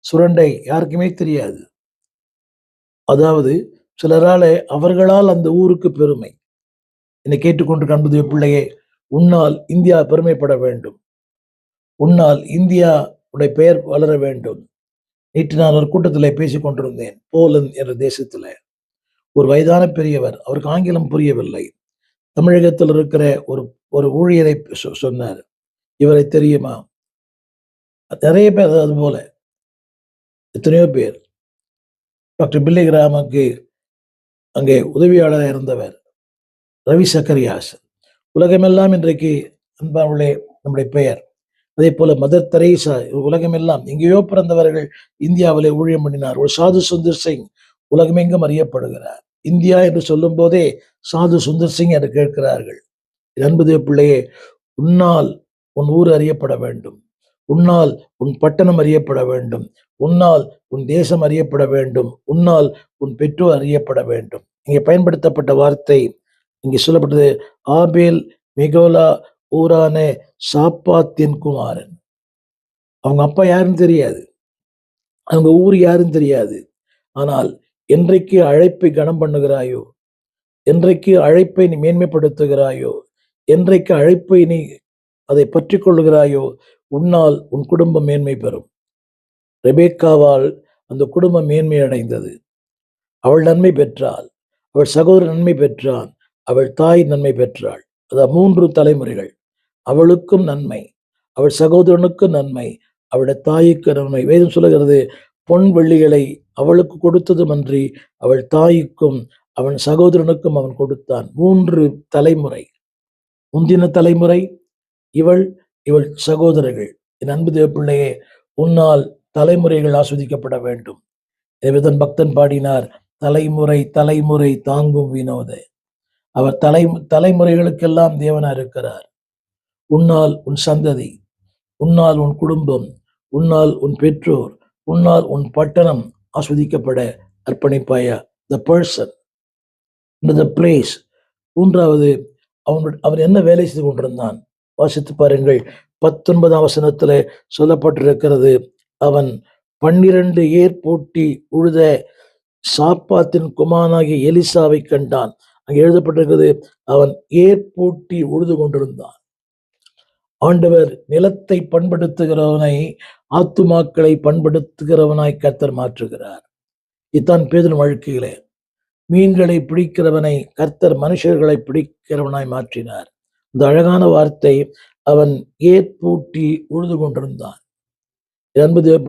சுரண்டை யாருக்குமே தெரியாது. அதாவது அவர்களால் அந்த ஊருக்கு பெருமை. என்னை கேட்டுக்கொண்டு அன்புடைய பிள்ளையே, உன்னால் இந்தியா பெருமைப்பட வேண்டும். உன்னால் இந்தியா உடைய பெயர் வளர வேண்டும். நேற்று நான் ஒரு கூட்டத்திலே பேசிக் கொண்டிருந்தேன். போலந்து என்ற தேசத்திலே. ஒரு வயதான பெரியவர். அவருக்கு ஆங்கிலம் புரியவில்லை. தமிழகத்தில் இருக்கிற ஒரு ஒரு ஊழியரை சொன்னார். இவரை தெரியுமா? நிறைய பேர் அதுபோல. எத்தனையோ பேர். டாக்டர் பில்லி கிராமுக்கு அங்கே உதவியாளராக இருந்தவர். ரவி சக்கரியாஸ். உலகமெல்லாம் இன்றைக்கு அன்பானவர்களே நம்முடைய பெயர். அதே போல மதர் தெரேசா உலகமெல்லாம் எங்கேயோ பிறந்தவர்கள் இந்தியாவிலே ஊழியம் பண்ணினார். ஒரு சாது சுந்தர் சிங் உலகமெங்கும் அறியப்படுகிறார். இந்தியா என்று சொல்லும் போதே சாது சுந்தர் சிங் என்று கேட்கிறார்கள். அன்புடைய பிள்ளையே, உன்னால் உன் ஊர் அறியப்பட வேண்டும். உன்னால் உன் பட்டணம் அறியப்பட வேண்டும். உன்னால் உன் தேசம் அறியப்பட வேண்டும். உன்னால் உன் பெற்றோர் அறியப்பட வேண்டும். இங்கே பயன்படுத்தப்பட்ட வார்த்தை இங்கே சொல்லப்பட்டது, ஆபேல் மெகோலா ஊரான சாப்பாத்தின் குமாரன். அவங்க அப்பா யாருன்னு தெரியாது, அவங்க ஊர் யாருன்னு தெரியாது. ஆனால் என்றைக்கு அழைப்பை கனம் பண்ணுகிறாயோ, என்றைக்கு அழைப்பை நீ மேன்மைப்படுத்துகிறாயோ, என்றைக்கு அழைப்பை நீ அதை பற்றி கொள்ளுகிறாயோ, உன்னால் உன் குடும்பம் மேன்மை பெறும். ரெபேக்காவால் அந்த குடும்பம் மேன்மை அடைந்தது. அவள் நன்மை பெற்றாள், அவள் சகோதரன் நன்மை பெற்றான், அவள் தாய் நன்மை பெற்றாள். அதாவது 3 தலைமுறைகள். அவளுக்கும் நன்மை, அவள் சகோதரனுக்கும் நன்மை, அவளுடைய தாய்க்கு நன்மை. வேதம் சொல்லுகிறது, பொன் வெள்ளிகளை அவளுக்கு கொடுத்ததுமன்றி அவள் தாய்க்கும் அவன் சகோதரனுக்கும் அவன் கொடுத்தான். 3 தலைமுறை. முந்தின தலைமுறை இவள், இவள் சகோதரர்கள். என் அன்பு தேவ பிள்ளையே, உன்னால் தலைமுறைகள் ஆஸ்வதிக்கப்பட வேண்டும். தேவதன் பக்தன் பாடினார், தலைமுறை தலைமுறை தாங்கும் வினோத. அவர் தலைமுறைகளுக்கெல்லாம் தேவனா இருக்கிறார். உன்னால் உன் சந்ததி, உன்னால் உன் குடும்பம், உன்னால் உன் பெற்றோர், உன்னால் உன் பட்டணம் ஆஸ்வதிக்கப்பட அர்ப்பணிப்பாயா? The person, the place. 3வது, அவன் என்ன வேலை செய்து கொண்டிருந்தான்? வாசித்து பாருங்கள். 19ஆம் வசனத்துல சொல்லப்பட்டிருக்கிறது, அவன் 12 ஏர் பூட்டி உழுத சாப்பாத்தின் குமாரனாகிய எலிசாவை கண்டான். அங்கே எழுதப்பட்டிருக்கிறது, அவன் ஏர் பூட்டி உழுது கொண்டிருந்தான். ஆண்டவர் நிலத்தை பண்படுத்துகிறவனை ஆத்துமாக்களை பண்படுத்துகிறவனாய் கர்த்தர் மாற்றுகிறார். இதுதான் பேதுரு வாழ்க்கையிலே. மீன்களை பிடிக்கிறவனை கர்த்தர் மனுஷர்களை பிடிக்கிறவனாய் மாற்றினார். இந்த அழகான வார்த்தை, அவன் ஏர் பூட்டி உழுது கொண்டிருந்தான். என்பது